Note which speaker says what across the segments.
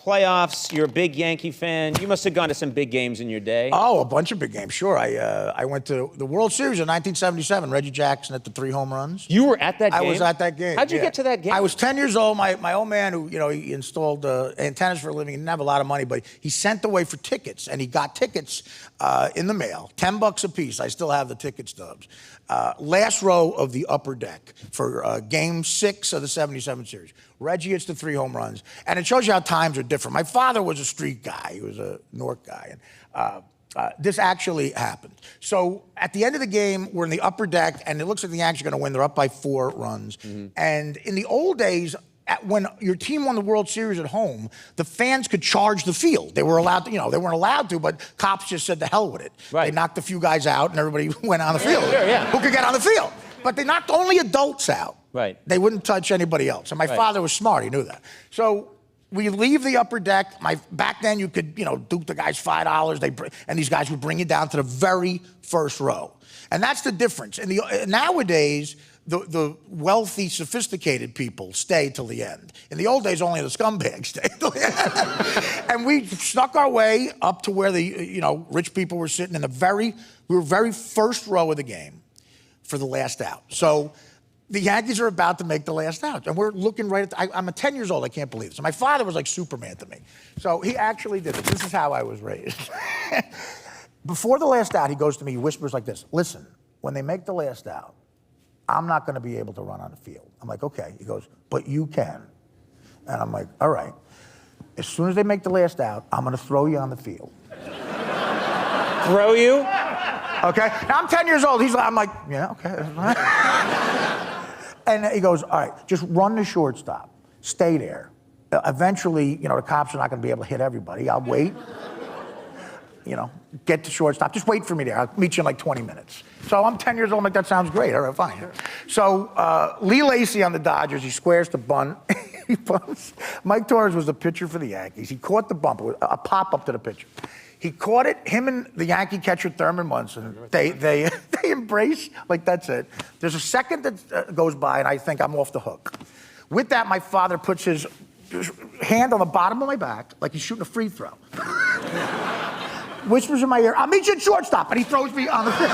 Speaker 1: playoffs. You're a big Yankee fan. You must have gone to some big games in your day.
Speaker 2: Oh, a bunch of big games, sure. I went to the World Series in 1977. Reggie Jackson hit the 3 home runs.
Speaker 1: You were at that game?
Speaker 2: I was at that game.
Speaker 1: How'd you get to that game?
Speaker 2: I was 10 years old. My old man, who, he installed antennas for a living, he didn't have a lot of money, but he sent away for tickets, and he got tickets in the mail, $10 a piece. I still have the ticket stubs. Last row of the upper deck for Game 6 of the 77 series. Reggie hits the 3 home runs, and it shows you how times are different. My father was a street guy. He was a Newark guy, and this actually happened. So at the end of the game, we're in the upper deck, and it looks like the Yankees are going to win. They're up by 4 runs. Mm-hmm. And in the old days, when your team won the World Series at home, the fans could charge the field. They were allowed to, they weren't allowed to, but cops just said to hell with it.
Speaker 1: Right.
Speaker 2: They knocked a few guys out, and everybody went on the field.
Speaker 1: Sure, yeah.
Speaker 2: Who could get on the field? But they knocked only adults out.
Speaker 1: Right.
Speaker 2: They wouldn't touch anybody else. And my father was smart. He knew that. So we leave the upper deck. Back then, you could, duke the guys $5. And these guys would bring you down to the very first row. And that's the difference. Nowadays, the wealthy, sophisticated people stay till the end. In the old days, only the scumbags stayed till the end. And we snuck our way up to where the rich people were sitting in we were very first row of the game for the last out. So the Yankees are about to make the last out. And we're looking right at I'm 10 years old. I can't believe it. So my father was like Superman to me. So he actually did it. This is how I was raised. Before the last out, he goes to me, he whispers like this: listen, when they make the last out, I'm not going to be able to run on the field. I'm like, okay. He goes, but you can. And I'm like, all right. As soon as they make the last out, I'm going to throw you on the field.
Speaker 1: Throw you?
Speaker 2: Okay. Now I'm 10 years old. I'm like, yeah, okay. And he goes, all right, just run the shortstop. Stay there. Eventually, the cops are not going to be able to hit everybody. I'll wait. Get to shortstop. Just wait for me there. I'll meet you in like 20 minutes. So I'm 10 years old. I'm like, that sounds great. All right, fine. Sure. So Lee Lacy on the Dodgers, he squares the bunt. He bumps. Mike Torres was the pitcher for the Yankees. He caught the bump, a pop-up to the pitcher. He caught it. Him and the Yankee catcher Thurman Munson, they embrace like that's it. There's a second that goes by, and I think I'm off the hook. With that, my father puts his hand on the bottom of my back like he's shooting a free throw. Whispers in my ear, I'll meet you at shortstop, and he throws me on the field.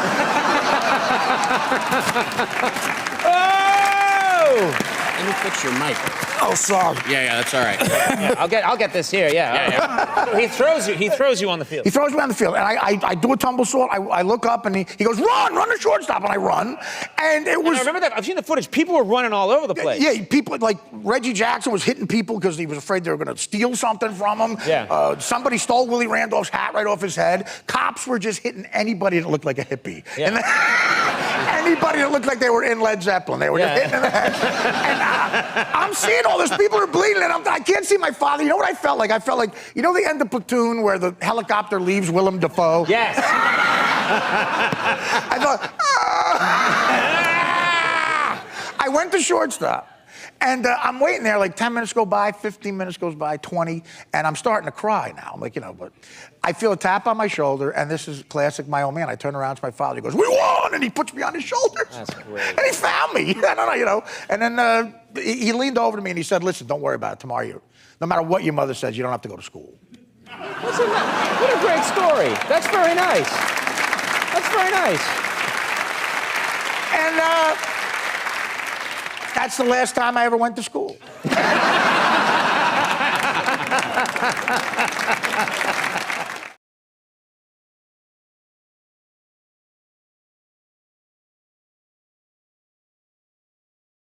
Speaker 1: Oh!
Speaker 3: Let me fix your mic.
Speaker 2: Oh, sorry.
Speaker 3: Yeah, that's all right.
Speaker 1: Yeah, I'll get this here. Yeah. So he throws you on the field.
Speaker 2: He throws me on the field, and I do a tumble sault. I look up, and he goes, run to shortstop, and I run. And it was.
Speaker 1: And I remember that. I've seen the footage. People were running all over the place.
Speaker 2: Yeah, people like Reggie Jackson was hitting people because he was afraid they were going to steal something from him.
Speaker 1: Yeah.
Speaker 2: Somebody stole Willie Randolph's hat right off his head. Cops were just hitting anybody that looked like a hippie. Yeah. And anybody that looked like they were in Led Zeppelin, they were just hitting in the head. And I'm seeing all this. People are bleeding, and I can't see my father. You know what I felt like? I felt like, the end of Platoon where the helicopter leaves Willem Dafoe?
Speaker 1: Yes.
Speaker 2: I thought, I went to shortstop. And I'm waiting there, like 10 minutes go by, 15 minutes goes by, 20, and I'm starting to cry now. I'm like, but I feel a tap on my shoulder, and this is classic my old man. I turn around to my father, he goes, we won! And he puts me on his shoulders.
Speaker 1: That's great.
Speaker 2: And he found me. I don't know, And then he leaned over to me and he said, listen, don't worry about it. Tomorrow, no matter what your mother says, you don't have to go to school.
Speaker 1: What a great story. That's very nice. That's very nice.
Speaker 2: And that's the last time I ever went to school.